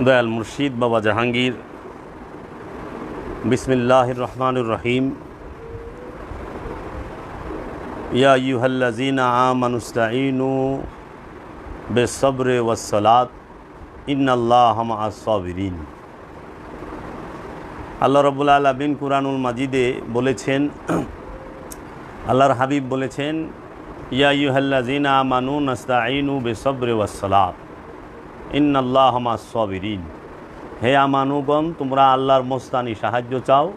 দয়াল মুর্শিদ বাবা জাহাঙ্গীর। বিসমিল্লাহির রহমানির রহিম। ইয়া আইয়ুহাল্লাযীনা আমানুস্তাঈনু বিস-সাবরি ওয়াস-সালাত ইন্নাল্লাহা মা'আস সাবিরিন। আল্লাহ রাব্বুল আলামিন কুরআনুল মাজিদে বলেছেন, আল্লাহর হাবিব বলেছেন, ইয়া আইয়ুহাল্লাযীনা আমানু নাস্তাঈনু বিস-সাবরি ওয়াস-সালাত ইন্নাল্লাহা মা'আস সাবিরিন। হে আমানুগণ, তোমরা আল্লাহর মস্তানি সাহায্য চাও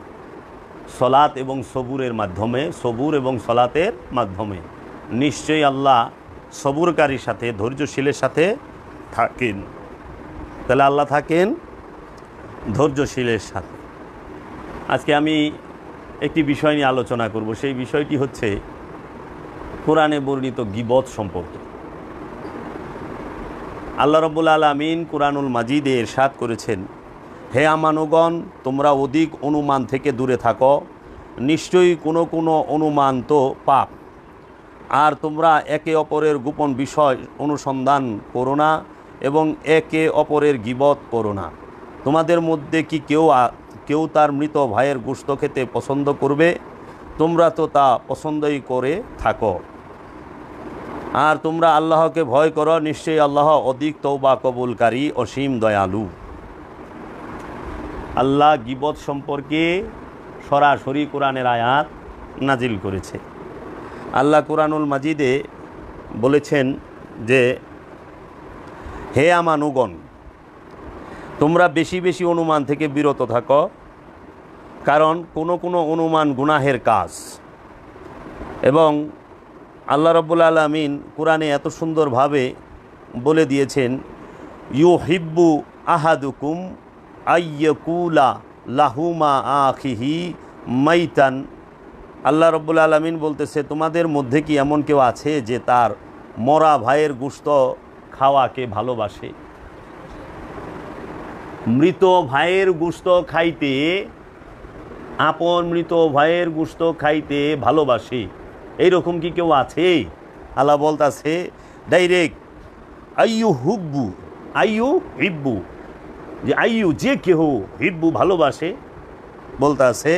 সলাত এবং সবুরের মাধ্যমে, সবুর এবং সলাতের মাধ্যমে। নিশ্চয়ই আল্লাহ সবুরকারীর সাথে, ধৈর্যশীলের সাথে থাকেন। তাহলে আল্লাহ থাকেন ধৈর্যশীলের সাথে। আজকে আমি একটি বিষয় নিয়ে আলোচনা করব। সেই বিষয়টি হচ্ছে কোরআনে বর্ণিত গীবত সম্পর্কে। আল্লাহ রাব্বুল আলামিন কুরআনুল মাজিদে ইরশাদ করেছেন, হে আমানুগণ, তোমরা অধিক অনুমান থেকে দূরে থাকো। নিশ্চয়ই কোনো অনুমান তো পাপ। আর তোমরা একে অপরের গোপন বিষয় অনুসন্ধান করো না এবং একে অপরের গীবত করো না। তোমাদের মধ্যে কি কেউ তার মৃত ভাইয়ের গোশত খেতে পছন্দ করবে? তোমরা তো তা পছন্দই করে থাকো। আর তোমরা আল্লাহকে ভয় করো, নিশ্চয়ই আল্লাহ অধিক তওবা কবুলকারী, অসীম দয়ালু। আল্লাহ গীবত সম্পর্কে সরাসরি কোরআনের আয়াত নাজিল করেছে। আল্লাহ কুরআনুল মাজিদে বলেছেন যে, হে আমানুগণ, তোমরা বেশি বেশি অনুমান থেকে বিরত থাকো, কারণ কোনো অনুমান গুনাহের কাজ। এবং আল্লাহ রাব্বুল আলামিন কুরআনে এত সুন্দরভাবে বলে দিয়েছেন, ইউহিব্বু আহাদুকুম আইয়াকুলা লাহুমা আখিহি মাইতান। আল্লাহ রাব্বুল আলামিন বলতেছে, তোমাদের মধ্যে কি এমন কেউ আছে যে তার মরা ভাইয়ের গোশত খাওয়াকে ভালোবাসে? মৃত ভাইয়ের গোশত খাইতে, আপন মৃত ভাইয়ের গোশত খাইতে ভালোবাসে, এইরকম কি কেউ আছে? আল্লাহ বলতেছে ডাইরেক্ট, আইয়ু হিব্বু, যে আইয়ু যে কেহ, হিব্বু ভালোবাসে, বলতেছে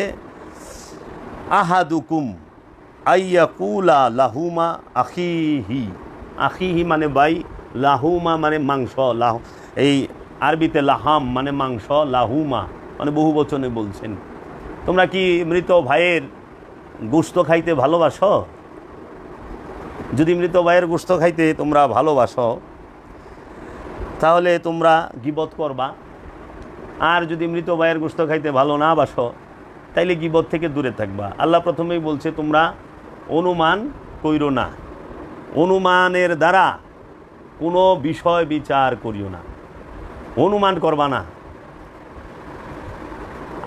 আহাদুকুম আইয়াকুলা লাহুমা আখিহি। আখিহি মানে ভাই, লাহুমা মানে মাংস। এই আরবিতে লাহাম মানে মাংস, লাহুমা মানে বহু বচনে বলছেন। তোমরা কি মৃত ভাইয়ের গোশত খাইতে ভালোবাসো? যদি মৃত ভাইয়ের গোশত খাইতে তোমরা ভালোবাসো, তাহলে তোমরা গীবত করবা। আর যদি মৃত ভাইয়ের গোশত খাইতে ভালো না বাসো, তাইলে গীবত থেকে দূরে থাকবা। আল্লাহ প্রথমেই বলছে, তোমরা অনুমান কইরো না, অনুমানের দ্বারা কোনো বিষয় বিচার করিও না, অনুমান করবা না।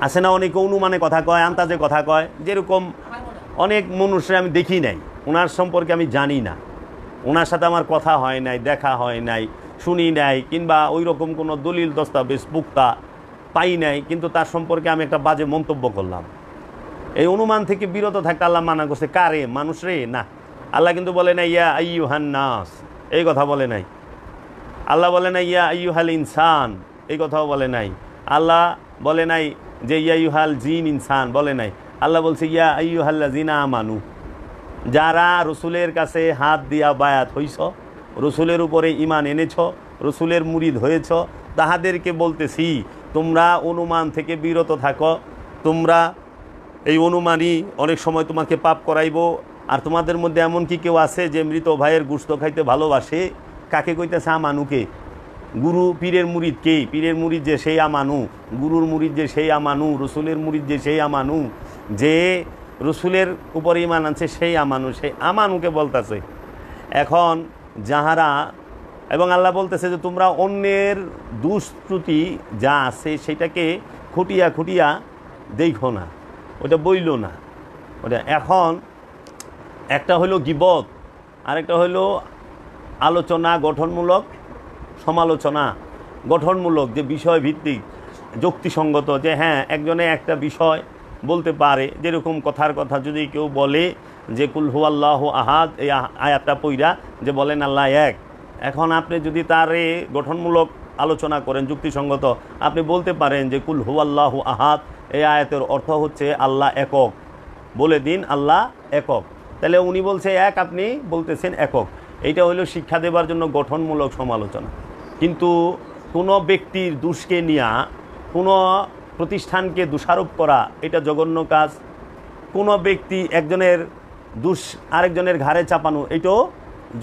আছে না অনেকে অনুমানে কথা কয়, আন্তাজে কথা কয়। যেরকম অনেক মানুষের আমি দেখি নাই, ওনার সম্পর্কে আমি জানি না, ওনার সাথে আমার কথা হয় নাই, দেখা হয় নাই, শুনি নাই, কিংবা ওই রকম কোনো দলিল দস্তাবেজ পুক্তা পাই নাই, কিন্তু তার সম্পর্কে আমি একটা বাজে মন্তব্য করলাম। এই অনুমান থেকে বিরত থাকতে আল্লাহ মানা করছে। কারে? মানুষ রে? না। আল্লাহ কিন্তু বলে নাই ইয়া আইয়ুহান নাস, এই কথা বলে নাই। আল্লাহ বলে নাই ইয়া আইয়ুহাল ইনসান, এই কথাও বলে নাই। আল্লাহ বলে নাই যে ইয়া আইয়ুহাল জিন ইনসান, বলে নাই। আল্লাহ বলছে ইয়া আইয়ুহাল্লাযীনা আমানু, যারা রসুলের কাছে হাত দিয়া বায়াত হইছ, রসুলের উপরে ঈমান এনেছ, রসুলের মুরিদ হয়েছ, তাহাদেরকে বলতেছি তোমরা অনুমান থেকে বিরত থাকো। তোমরা এই অনুমানই অনেক সময় তোমাকে পাপ করাইব। আর তোমাদের মধ্যে এমন কি কেউ আছে যে মৃত ভাইয়ের গোশত খাইতে ভালোবাসে? কাকে কইতেছে? আমানুকে। গুরু পীরের মুরিদ কে? পীরের মুরিদ যে সেই আমানু, গুরুর মুরিদ যে সেই আমানু, রসুলের মুরিদ যে সেই আমানু, যে রসুলের উপরে ঈমান আনছে সেই আমানু, সেই আমানুকে বলতেছে। এখন যাহারা, এবং আল্লাহ বলতেছে যে তোমরা অন্যের দুষ্কৃতি যা আছে সেটাকে খুঁটিয়া খুঁটিয়া দেখো না, ওটা বইল না ওটা। এখন একটা হলো গীবত, আরেকটা হলো আলোচনা, গঠনমূলক সমালোচনা। গঠনমূলক যে বিষয় ভিত্তিক, যুক্তিসঙ্গত, যে হ্যাঁ একজনে একটা বিষয় বলতে পারে। যেরকম কথার কথা যদি কেউ বলে যে কুল হুয়াল্লাহু আহাদ, এই আয়াতটা পইরা যে বলেন আল্লাহ এক, এখন আপনি যদি তার গঠনমূলক আলোচনা করেন যুক্তিসঙ্গত, আপনি বলতে পারেন যে কুল হুয়াল্লাহু আহাদ, এই আয়াতের অর্থ হচ্ছে আল্লাহ একক, বলে দিন আল্লাহ একক। তাহলে উনি বলছে এক, আপনি বলতেছেন একক। এইটা হলো শিক্ষা দেবার জন্য গঠনমূলক সমালোচনা। কিন্তু কোনো ব্যক্তির দোষকে নিয়ে কোনো প্রতিষ্ঠানকে দোষারোপ করা এটা জঘন্য কাজ। কোনো ব্যক্তি একজনের দোষ আরেকজনের ঘাড়ে চাপানো এটাও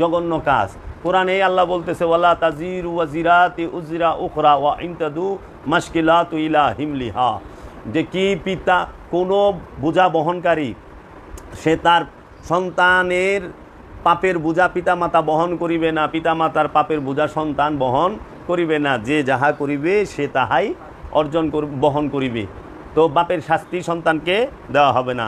জঘন্য কাজ। কোরআনে আল্লাহ বলতেছে ওয়ালা তাজিরু ওয়াজিরাতি উজরা উখরা ওয়া ইনতাদু মাশকিলাতু ইলা হিমলিহা, যে কি পিতা কোনো বোঝা বহনকারী সে তার সন্তানের পাপের বোঝা পিতামাতা বহন করিবে না, পিতামাতার পাপের বোঝা সন্তান বহন করিবে না, যে যাহা করিবে সে তাহাই বহন করিবে। তো বাপের শাস্তি সন্তানকে দেওয়া হবে না।